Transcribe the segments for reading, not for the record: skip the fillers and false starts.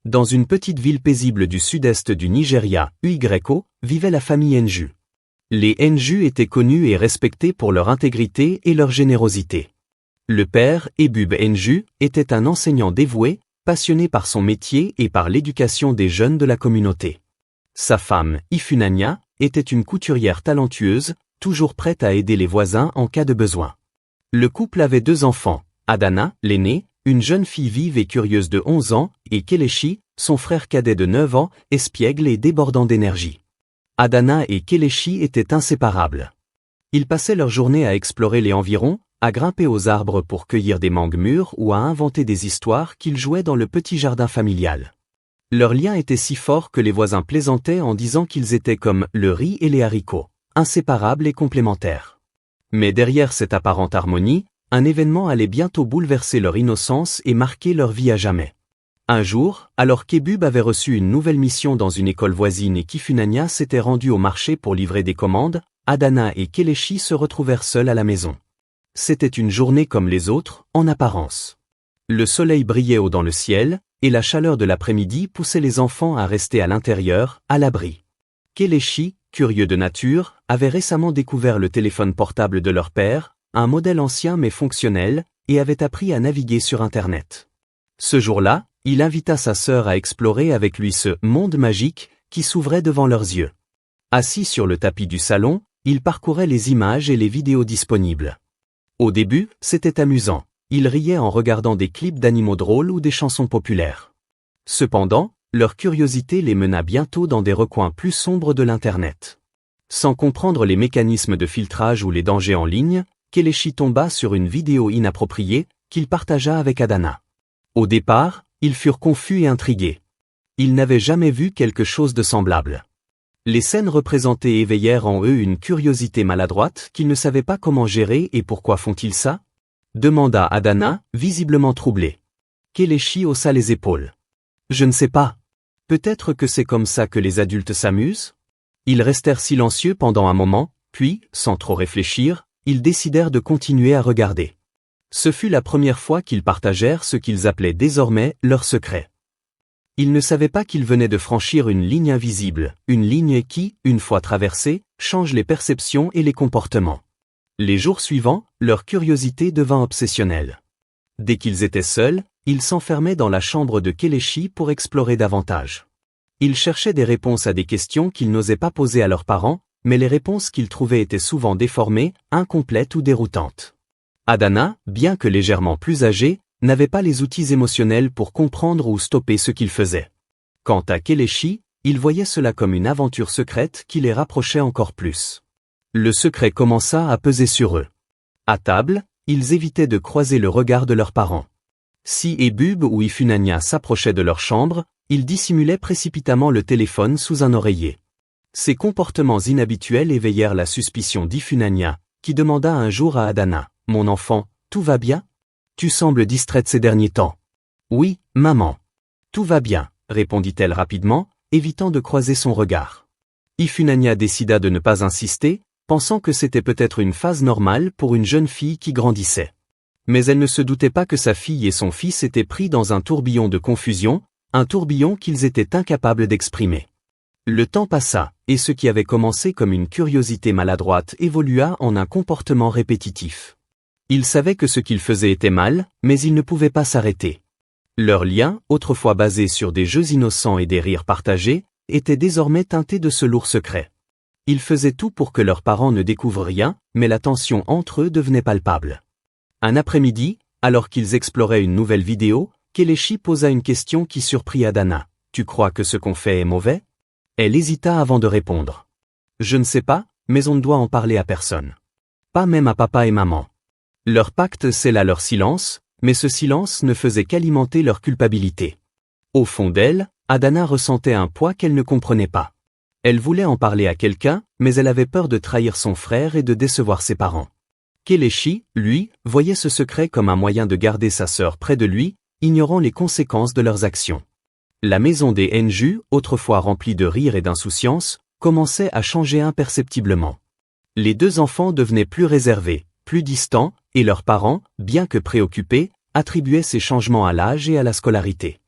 Dans une petite ville paisible du sud-est du Nigeria, Uigreco, vivait la famille Nju. Les Nju étaient connus et respectés pour leur intégrité et leur générosité. Le père, Ebube Nju, était un enseignant dévoué, passionné par son métier et par l'éducation des jeunes de la communauté. Sa femme, Ifunanya, était une couturière talentueuse, toujours prête à aider les voisins en cas de besoin. Le couple avait 2 enfants, Adana, l'aîné, une jeune fille vive et curieuse de 11 ans, et Kelechi, son frère cadet de 9 ans, espiègle et débordant d'énergie. Adana et Kelechi étaient inséparables. Ils passaient leur journée à explorer les environs, à grimper aux arbres pour cueillir des mangues mûres ou à inventer des histoires qu'ils jouaient dans le petit jardin familial. Leur lien était si fort que les voisins plaisantaient en disant qu'ils étaient comme le riz et les haricots, inséparables et complémentaires. Mais derrière cette apparente harmonie, un événement allait bientôt bouleverser leur innocence et marquer leur vie à jamais. Un jour, alors qu'Ebube avait reçu une nouvelle mission dans une école voisine et qu'Ifunanya s'était rendu au marché pour livrer des commandes, Adana et Kelechi se retrouvèrent seuls à la maison. C'était une journée comme les autres, en apparence. Le soleil brillait haut dans le ciel, et la chaleur de l'après-midi poussait les enfants à rester à l'intérieur, à l'abri. Kelechi, curieux de nature, avait récemment découvert le téléphone portable de leur père, un modèle ancien mais fonctionnel, et avait appris à naviguer sur Internet. Ce jour-là, il invita sa sœur à explorer avec lui ce « monde magique » qui s'ouvrait devant leurs yeux. Assis sur le tapis du salon, il parcourait les images et les vidéos disponibles. Au début, c'était amusant. Ils riaient en regardant des clips d'animaux drôles ou des chansons populaires. Cependant, leur curiosité les mena bientôt dans des recoins plus sombres de l'Internet. Sans comprendre les mécanismes de filtrage ou les dangers en ligne, Kelechi tomba sur une vidéo inappropriée, qu'il partagea avec Adana. Au départ, ils furent confus et intrigués. Ils n'avaient jamais vu quelque chose de semblable. Les scènes représentées éveillèrent en eux une curiosité maladroite qu'ils ne savaient pas comment gérer et pourquoi font-ils ça ? Demanda Adana, visiblement troublé. Kelechi haussa les épaules. Je ne sais pas. Peut-être que c'est comme ça que les adultes s'amusent ? Ils restèrent silencieux pendant un moment, puis, sans trop réfléchir, ils décidèrent de continuer à regarder. Ce fut la première fois qu'ils partagèrent ce qu'ils appelaient désormais leur secret. Ils ne savaient pas qu'ils venaient de franchir une ligne invisible, une ligne qui, une fois traversée, change les perceptions et les comportements. Les jours suivants, leur curiosité devint obsessionnelle. Dès qu'ils étaient seuls, ils s'enfermaient dans la chambre de Kelechi pour explorer davantage. Ils cherchaient des réponses à des questions qu'ils n'osaient pas poser à leurs parents, mais les réponses qu'ils trouvaient étaient souvent déformées, incomplètes ou déroutantes. Adana, bien que légèrement plus âgé, n'avait pas les outils émotionnels pour comprendre ou stopper ce qu'il faisait. Quant à Kelechi, il voyait cela comme une aventure secrète qui les rapprochait encore plus. Le secret commença à peser sur eux. À table, ils évitaient de croiser le regard de leurs parents. Si Ebube ou Ifunanya s'approchaient de leur chambre, ils dissimulaient précipitamment le téléphone sous un oreiller. Ces comportements inhabituels éveillèrent la suspicion d'Ifunanya, qui demanda un jour à Adana, « Mon enfant, tout va bien ? Tu sembles distraite ces derniers temps. »« Oui, maman. Tout va bien, » répondit-elle rapidement, évitant de croiser son regard. Ifunanya décida de ne pas insister, pensant que c'était peut-être une phase normale pour une jeune fille qui grandissait. Mais elle ne se doutait pas que sa fille et son fils étaient pris dans un tourbillon de confusion, un tourbillon qu'ils étaient incapables d'exprimer. Le temps passa, et ce qui avait commencé comme une curiosité maladroite évolua en un comportement répétitif. Ils savaient que ce qu'ils faisaient était mal, mais ils ne pouvaient pas s'arrêter. Leur lien, autrefois basé sur des jeux innocents et des rires partagés, était désormais teinté de ce lourd secret. Ils faisaient tout pour que leurs parents ne découvrent rien, mais la tension entre eux devenait palpable. Un après-midi, alors qu'ils exploraient une nouvelle vidéo, Kelechi posa une question qui surprit Adana. « Tu crois que ce qu'on fait est mauvais ?» Elle hésita avant de répondre. « Je ne sais pas, mais on ne doit en parler à personne. Pas même à papa et maman. » Leur pacte scella leur silence, mais ce silence ne faisait qu'alimenter leur culpabilité. Au fond d'elle, Adana ressentait un poids qu'elle ne comprenait pas. Elle voulait en parler à quelqu'un, mais elle avait peur de trahir son frère et de décevoir ses parents. Kelechi, lui, voyait ce secret comme un moyen de garder sa sœur près de lui, ignorant les conséquences de leurs actions. La maison des Nju, autrefois remplie de rire et d'insouciance, commençait à changer imperceptiblement. Les 2 enfants devenaient plus réservés, plus distants, et leurs parents, bien que préoccupés, attribuaient ces changements à l'âge et à la scolarité.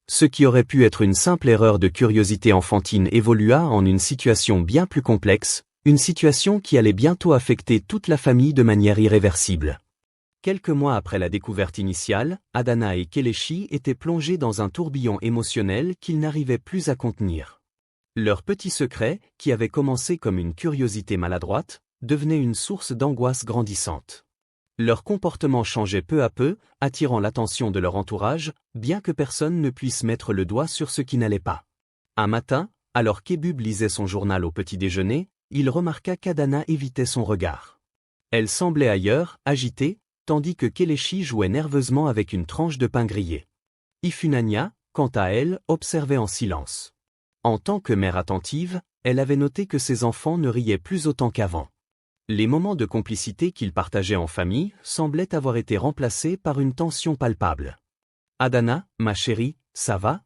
Ce qui aurait pu être une simple erreur de curiosité enfantine évolua en une situation bien plus complexe, une situation qui allait bientôt affecter toute la famille de manière irréversible. Quelques mois après la découverte initiale, Adana et Kelechi étaient plongés dans un tourbillon émotionnel qu'ils n'arrivaient plus à contenir. Leur petit secret, qui avait commencé comme une curiosité maladroite, devenait une source d'angoisse grandissante. Leur comportement changeait peu à peu, attirant l'attention de leur entourage, bien que personne ne puisse mettre le doigt sur ce qui n'allait pas. Un matin, alors qu'Ebub lisait son journal au petit déjeuner, il remarqua qu'Adana évitait son regard. Elle semblait ailleurs, agitée, tandis que Kelechi jouait nerveusement avec une tranche de pain grillé. Ifunanya, quant à elle, observait en silence. En tant que mère attentive, elle avait noté que ses enfants ne riaient plus autant qu'avant. Les moments de complicité qu'ils partageaient en famille semblaient avoir été remplacés par une tension palpable. « Adana, ma chérie, ça va ?»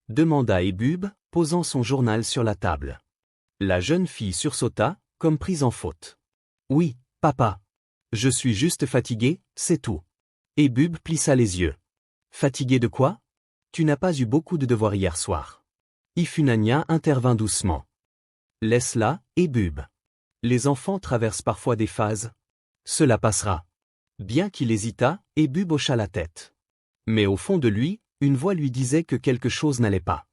demanda Ebub, posant son journal sur la table. La jeune fille sursauta, comme prise en faute. « Oui, papa. Je suis juste fatiguée, c'est tout. » Ebub plissa les yeux. « Fatigué de quoi? Tu n'as pas eu beaucoup de devoirs hier soir. » Ifunanya intervint doucement. « Laisse-la, Ebub. Les enfants traversent parfois des phases. Cela passera. » Bien qu'il hésitât, Ebub hocha la tête. Mais au fond de lui, une voix lui disait que quelque chose n'allait pas.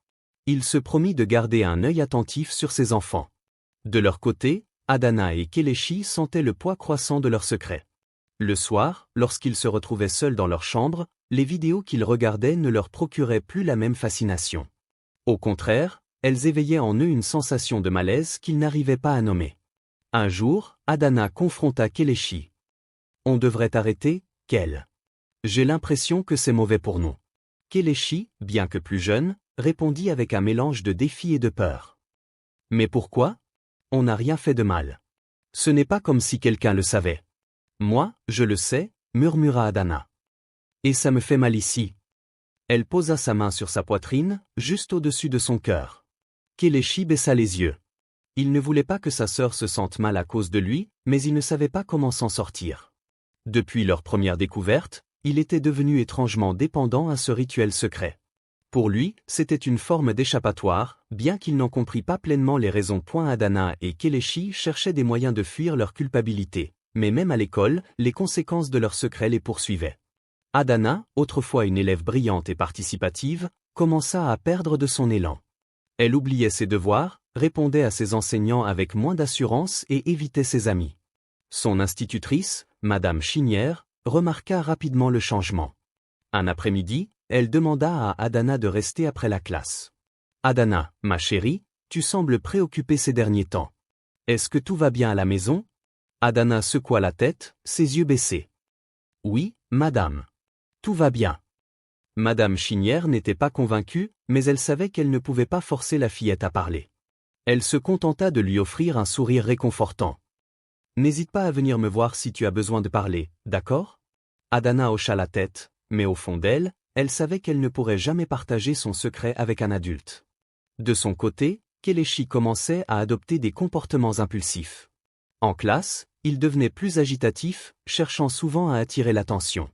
Il se promit de garder un œil attentif sur ses enfants. De leur côté, Adana et Kelechi sentaient le poids croissant de leur secret. Le soir, lorsqu'ils se retrouvaient seuls dans leur chambre, les vidéos qu'ils regardaient ne leur procuraient plus la même fascination. Au contraire, elles éveillaient en eux une sensation de malaise qu'ils n'arrivaient pas à nommer. Un jour, Adana confronta Kelechi. « On devrait arrêter, Kel. J'ai l'impression que c'est mauvais pour nous. » Kelechi, bien que plus jeune, répondit avec un mélange de défi et de peur. « Mais pourquoi? On n'a rien fait de mal. Ce n'est pas comme si quelqu'un le savait. »« Moi, je le sais, » murmura Adana. « Et ça me fait mal ici. » Elle posa sa main sur sa poitrine, juste au-dessus de son cœur. Kelechi baissa les yeux. Il ne voulait pas que sa sœur se sente mal à cause de lui, mais il ne savait pas comment s'en sortir. Depuis leur première découverte, il était devenu étrangement dépendant à ce rituel secret. Pour lui, c'était une forme d'échappatoire, bien qu'il n'en comprît pas pleinement les raisons. Adana et Kelechi cherchaient des moyens de fuir leur culpabilité, mais même à l'école, les conséquences de leur secret les poursuivaient. Adana, autrefois une élève brillante et participative, commença à perdre de son élan. Elle oubliait ses devoirs, répondait à ses enseignants avec moins d'assurance et évitait ses amis. Son institutrice, Madame Chinière, remarqua rapidement le changement. Un après-midi, elle demanda à Adana de rester après la classe. « Adana, ma chérie, tu sembles préoccupée ces derniers temps. Est-ce que tout va bien à la maison ?» Adana secoua la tête, ses yeux baissés. « Oui, madame. Tout va bien. » Madame Chinière n'était pas convaincue, mais elle savait qu'elle ne pouvait pas forcer la fillette à parler. Elle se contenta de lui offrir un sourire réconfortant. « N'hésite pas à venir me voir si tu as besoin de parler, d'accord ?» Adana hocha la tête, mais au fond d'elle, elle savait qu'elle ne pourrait jamais partager son secret avec un adulte. De son côté, Kelechi commençait à adopter des comportements impulsifs. En classe, il devenait plus agitatif, cherchant souvent à attirer l'attention.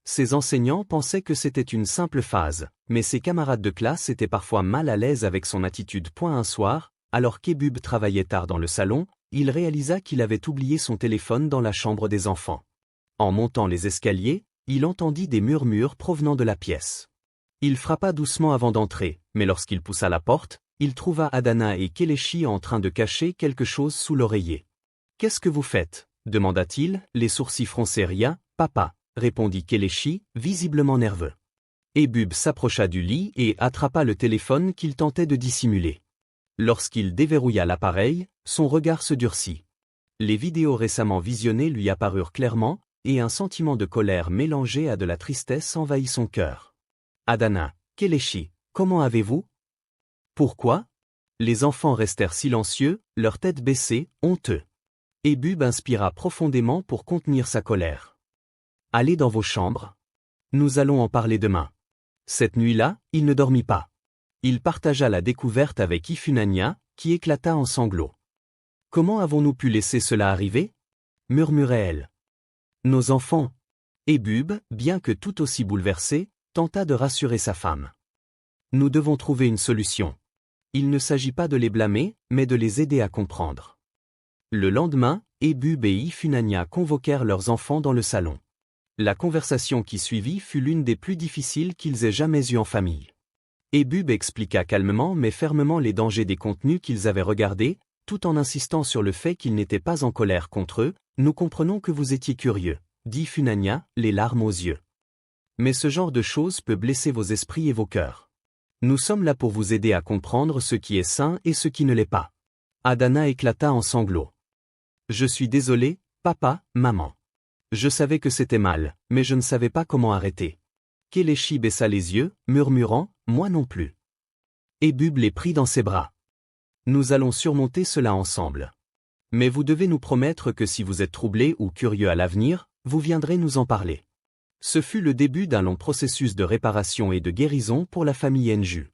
Ses enseignants pensaient que c'était une simple phase, mais ses camarades de classe étaient parfois mal à l'aise avec son attitude. Un soir, alors qu'Ebub travaillait tard dans le salon, il réalisa qu'il avait oublié son téléphone dans la chambre des enfants. En montant les escaliers, il entendit des murmures provenant de la pièce. Il frappa doucement avant d'entrer, mais lorsqu'il poussa la porte, il trouva Adana et Kelechi en train de cacher quelque chose sous l'oreiller. « Qu'est-ce que vous faites ?» demanda-t-il, les sourcils froncés. « Rien, papa », répondit Kelechi, visiblement nerveux. Ebub s'approcha du lit et attrapa le téléphone qu'il tentait de dissimuler. Lorsqu'il déverrouilla l'appareil, son regard se durcit. Les vidéos récemment visionnées lui apparurent clairement, et un sentiment de colère mélangé à de la tristesse envahit son cœur. « Adana, Kelechi, comment avez-vous ? » « Pourquoi ?» Les enfants restèrent silencieux, leur tête baissée, honteux. Ebub inspira profondément pour contenir sa colère. « Allez dans vos chambres. Nous allons en parler demain. » Cette nuit-là, il ne dormit pas. Il partagea la découverte avec Ifunanya, qui éclata en sanglots. « Comment avons-nous pu laisser cela arriver ?» murmurait-elle. « Nos enfants. » Ebub, bien que tout aussi bouleversé, tenta de rassurer sa femme. Nous devons trouver une solution. Il ne s'agit pas de les blâmer, mais de les aider à comprendre. Le lendemain, Ebub et Ifunanya convoquèrent leurs enfants dans le salon. La conversation qui suivit fut l'une des plus difficiles qu'ils aient jamais eues en famille. Ebub expliqua calmement mais fermement les dangers des contenus qu'ils avaient regardés, tout en insistant sur le fait qu'ils n'étaient pas en colère contre eux. « Nous comprenons que vous étiez curieux », dit Funanya, les larmes aux yeux. Mais ce genre de choses peut blesser vos esprits et vos cœurs. Nous sommes là pour vous aider à comprendre ce qui est sain et ce qui ne l'est pas. Adana éclata en sanglots. Je suis désolé, papa, maman. Je savais que c'était mal, mais je ne savais pas comment arrêter. Kelechi baissa les yeux, murmurant, moi non plus. Ebub les prit dans ses bras. Nous allons surmonter cela ensemble. Mais vous devez nous promettre que si vous êtes troublé ou curieux à l'avenir, vous viendrez nous en parler. Ce fut le début d'un long processus de réparation et de guérison pour la famille Nju.